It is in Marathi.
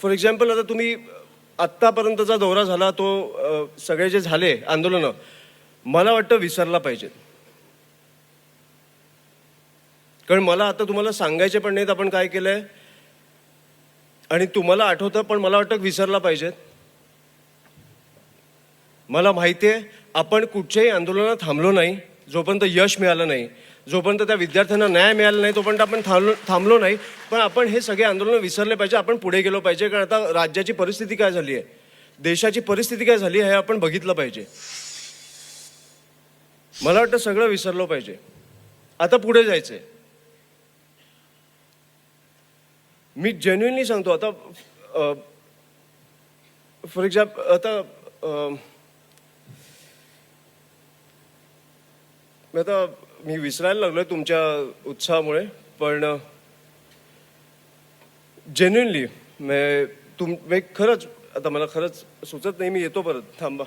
फॉर एक्झाम्पल आता तुम्ही आत्तापर्यंतचा दौरा झाला तो सगळे जे झाले आंदोलनं मला वाटतं विसरला पाहिजेत. कारण मला आता तुम्हाला सांगायचे पण नाहीत आपण काय केलंय आणि तुम्हाला आठवतं पण मला वाटतं विसरला पाहिजेत. मला माहिती आहे आपण कुठच्याही आंदोलनात थांबलो नाही जोपर्यंत यश मिळालं नाही, जोपर्यंत त्या विद्यार्थ्यांना न्याय मिळाला नाही तोपर्यंत आपण थांबलो नाही. पण आपण हे सगळे आंदोलन विसरले पाहिजे, आपण पुढे गेलो पाहिजे. कारण आता राज्याची परिस्थिती काय झाली आहे, देशाची परिस्थिती काय झाली आहे हे आपण बघितलं पाहिजे. मला वाटतं सगळं विसरलो पाहिजे, आता पुढे जायचंय. मी जेन्युइनली सांगतो. आता फॉर एक्झाम्पल आता मी विसरायला लागलोय तुमच्या उत्साहामुळे. पण जेन्युइनली खरंच आता मला खरंच सुचत नाही. मी येतो परत, थांबा.